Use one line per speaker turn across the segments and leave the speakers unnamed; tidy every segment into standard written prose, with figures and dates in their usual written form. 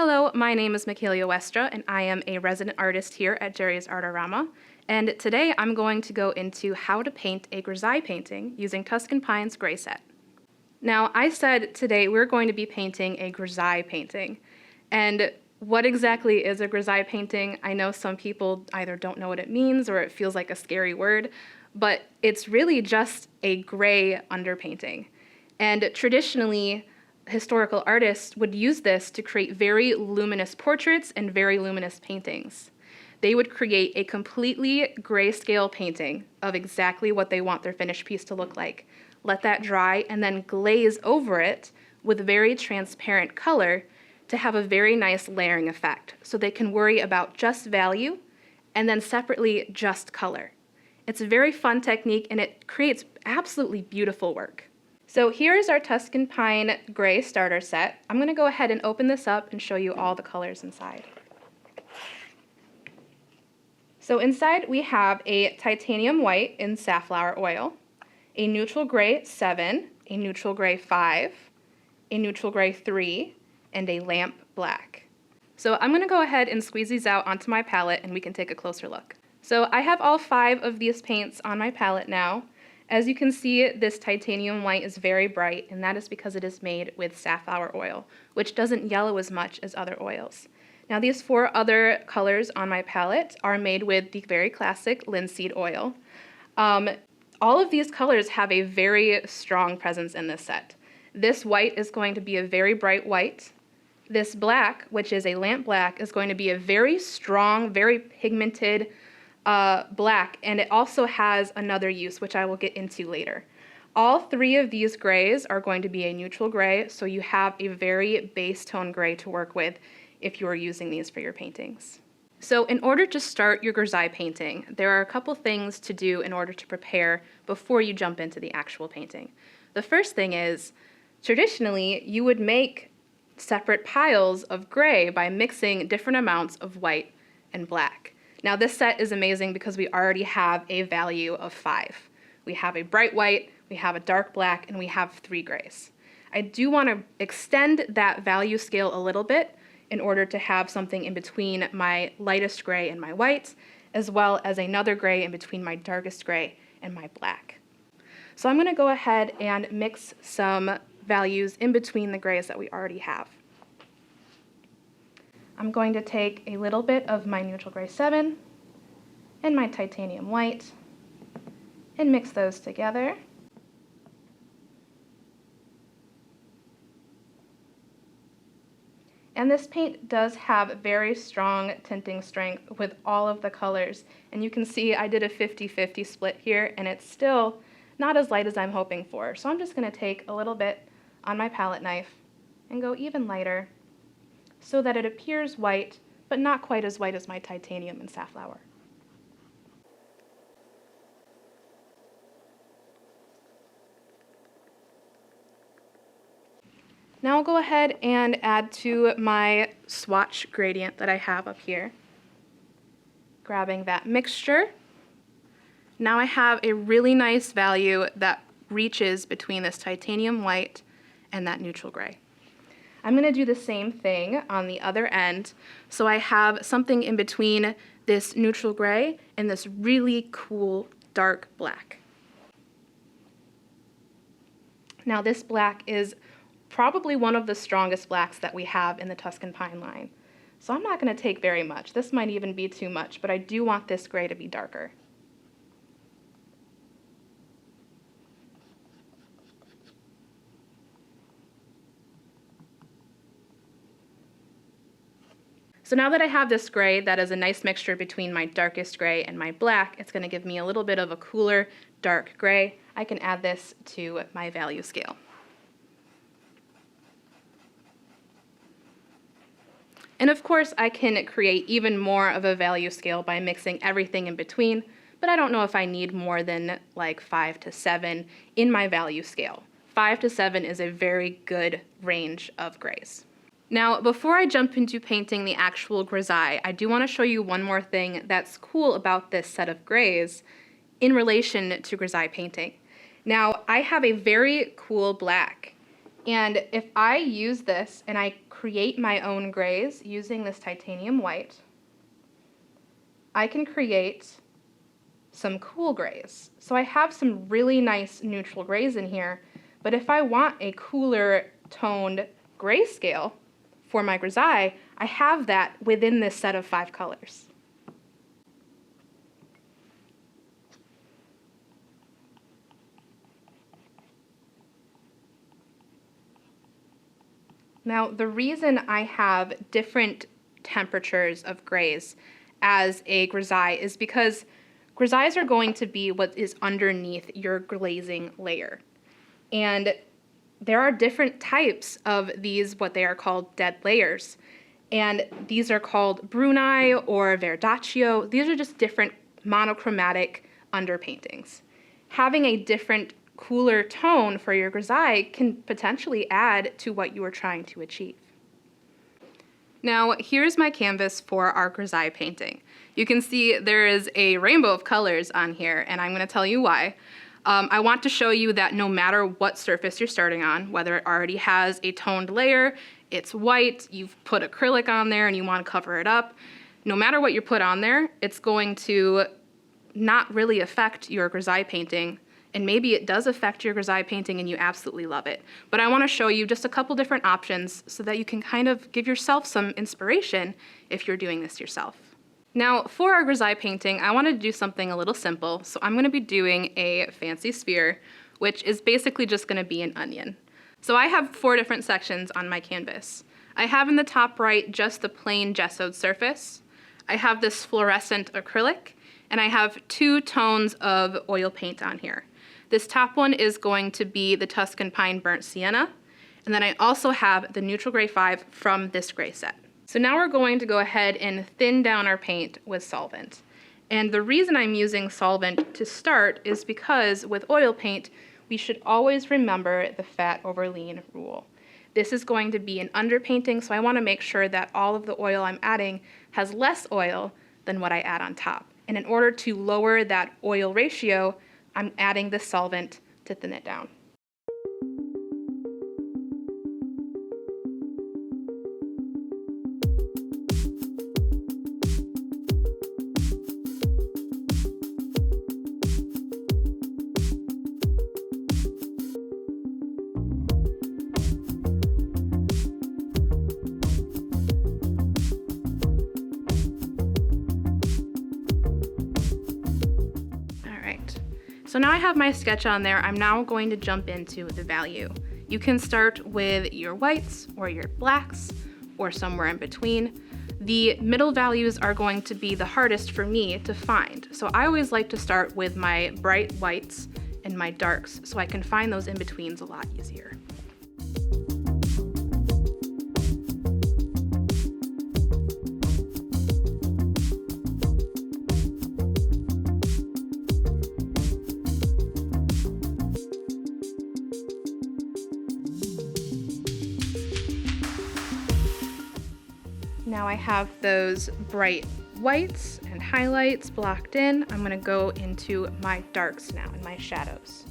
Hello, my name is Michaela Westra, and I am a resident artist here at JerrysArtarama. And today I'm going to go into how to paint a grisaille painting using Tuscan Pine's gray set. Now, I said today we're going to be painting a grisaille painting. And what exactly is a grisaille painting? I know some people either don't know what it means or it feels like a scary word, but it's really just a gray underpainting. And traditionally, historical artists would use this to create very luminous portraits and very luminous paintings. They would create a completely grayscale painting of exactly what they want their finished piece to look like. Let that dry and then glaze over it with very transparent color to have a very nice layering effect, so they can worry about just value and then separately just color. It's a very fun technique and it creates absolutely beautiful work. So here is our Tuscan Pine gray starter set. I'm going to go ahead and open this up and show you all the colors inside. So inside we have a titanium white in safflower oil, a neutral gray 7, a neutral gray 5, a neutral gray 3, and a lamp black. So I'm going to go ahead and squeeze these out onto my palette and we can take a closer look. So I have all 5 of these paints on my palette now. As you can see, this titanium white is very bright, and that is because it is made with safflower oil, which doesn't yellow as much as other oils. Now these 4 other colors on my palette are made with the very classic linseed oil. All of these colors have a very strong presence in this set. This white is going to be a very bright white. This black, which is a lamp black, is going to be a very strong, very pigmented black, and it also has another use, which I will get into later. All 3 of these grays are going to be a neutral gray, so you have a very base tone gray to work with if you are using these for your paintings. So in order to start your grisaille painting, there are a couple things to do in order to prepare before you jump into the actual painting. The first thing is, traditionally, you would make separate piles of gray by mixing different amounts of white and black. Now this set is amazing because we already have a value of 5. We have a bright white, we have a dark black, and we have 3 grays. I do want to extend that value scale a little bit in order to have something in between my lightest gray and my white, as well as another gray in between my darkest gray and my black. So I'm going to go ahead and mix some values in between the grays that we already have. I'm going to take a little bit of my neutral gray 7 and my titanium white and mix those together. And this paint does have very strong tinting strength with all of the colors. And you can see I did a 50-50 split here, and it's still not as light as I'm hoping for. So I'm just going to take a little bit on my palette knife and go even lighter, so that it appears white, but not quite as white as my titanium and safflower. Now I'll go ahead and add to my swatch gradient that I have up here. Grabbing that mixture. Now I have a really nice value that reaches between this titanium white and that neutral gray. I'm going to do the same thing on the other end, so I have something in between this neutral gray and this really cool dark black. Now this black is probably one of the strongest blacks that we have in the Tuscan Pine line, so I'm not going to take very much. This might even be too much, but I do want this gray to be darker. So now that I have this gray that is a nice mixture between my darkest gray and my black, it's going to give me a little bit of a cooler dark gray. I can add this to my value scale. And of course I can create even more of a value scale by mixing everything in between, but I don't know if I need more than like 5 to 7 in my value scale. 5 to 7 is a very good range of grays. Now, before I jump into painting the actual grisaille, I do want to show you one more thing that's cool about this set of grays in relation to grisaille painting. Now, I have a very cool black, and if I use this and I create my own grays using this titanium white, I can create some cool grays. So I have some really nice neutral grays in here, but if I want a cooler toned grayscale for my grisaille, I have that within this set of 5 colors. Now, the reason I have different temperatures of grays as a grisaille is because grisailles are going to be what is underneath your glazing layer. And there are different types of these, what they are called dead layers. And these are called bruni or verdaccio. These are just different monochromatic underpaintings. Having a different cooler tone for your grisaille can potentially add to what you are trying to achieve. Now, here's my canvas for our grisaille painting. You can see there is a rainbow of colors on here, and I'm going to tell you why. I want to show you that no matter what surface you're starting on, whether it already has a toned layer, it's white, you've put acrylic on there and you want to cover it up, no matter what you put on there, it's going to not really affect your grisaille painting. And maybe it does affect your grisaille painting and you absolutely love it. But I want to show you just a couple different options so that you can kind of give yourself some inspiration if you're doing this yourself. Now, for our grisaille painting, I wanted to do something a little simple. So I'm going to be doing a fancy sphere, which is basically just going to be an onion. So I have 4 different sections on my canvas. I have in the top right just the plain gessoed surface. I have this fluorescent acrylic, and I have 2 tones of oil paint on here. This top one is going to be the Tuscan Pine Burnt Sienna, and then I also have the Neutral Gray 5 from this gray set. So now we're going to go ahead and thin down our paint with solvent. And the reason I'm using solvent to start is because with oil paint, we should always remember the fat over lean rule. This is going to be an underpainting, so I want to make sure that all of the oil I'm adding has less oil than what I add on top. And in order to lower that oil ratio, I'm adding the solvent to thin it down. So now I have my sketch on there. I'm now going to jump into the value. You can start with your whites or your blacks or somewhere in between. The middle values are going to be the hardest for me to find. So I always like to start with my bright whites and my darks so I can find those in-betweens a lot easier. Now I have those bright whites and highlights blocked in. I'm going to go into my darks now and my shadows.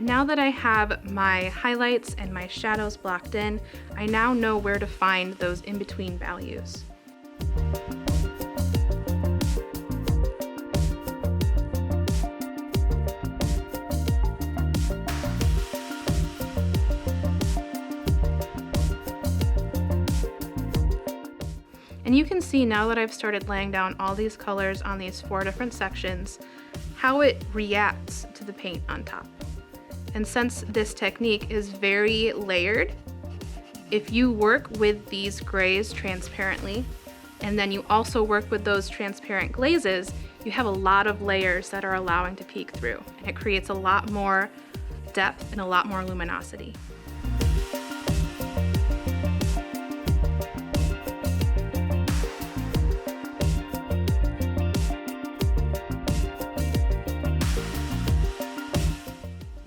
Now that I have my highlights and my shadows blocked in, I now know where to find those in-between values. And you can see now that I've started laying down all these colors on these 4 different sections, how it reacts to the paint on top. And since this technique is very layered, if you work with these grays transparently, and then you also work with those transparent glazes, you have a lot of layers that are allowing to peek through, and it creates a lot more depth and a lot more luminosity.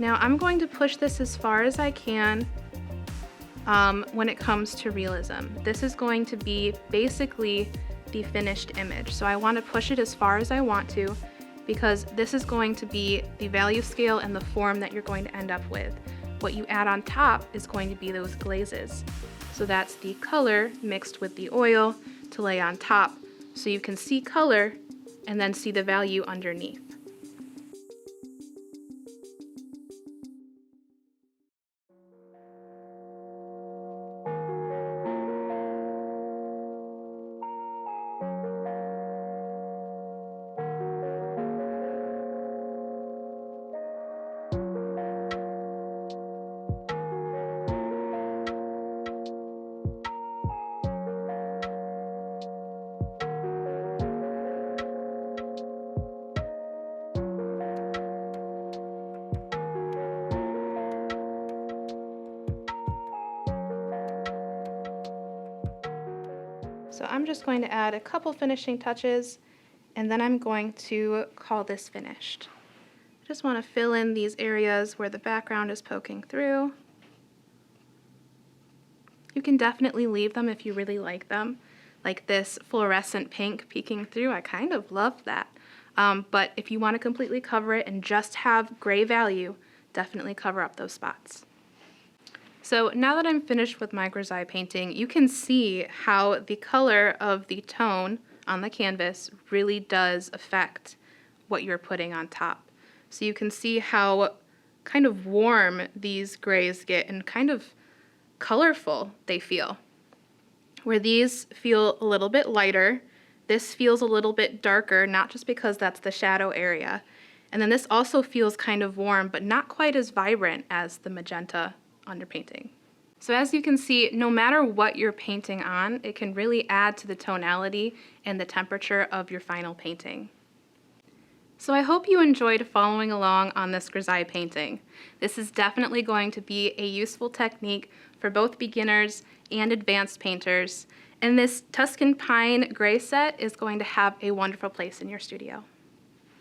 Now I'm going to push this as far as I can when it comes to realism. This is going to be basically the finished image. So I want to push it as far as I want to, because this is going to be the value scale and the form that you're going to end up with. What you add on top is going to be those glazes. So that's the color mixed with the oil to lay on top, so you can see color and then see the value underneath. So I'm just going to add a couple finishing touches, and then I'm going to call this finished. I just want to fill in these areas where the background is poking through. You can definitely leave them if you really like them, like this fluorescent pink peeking through. I kind of love that. But if you want to completely cover it and just have gray value, definitely cover up those spots. So now that I'm finished with my grisaille painting, you can see how the color of the tone on the canvas really does affect what you're putting on top. So you can see how kind of warm these grays get and kind of colorful they feel. Where these feel a little bit lighter, this feels a little bit darker, not just because that's the shadow area. And then this also feels kind of warm, but not quite as vibrant as the magenta underpainting. So as you can see, no matter what you're painting on, it can really add to the tonality and the temperature of your final painting. So I hope you enjoyed following along on this grisaille painting. This is definitely going to be a useful technique for both beginners and advanced painters, and this Tuscan Pine gray set is going to have a wonderful place in your studio.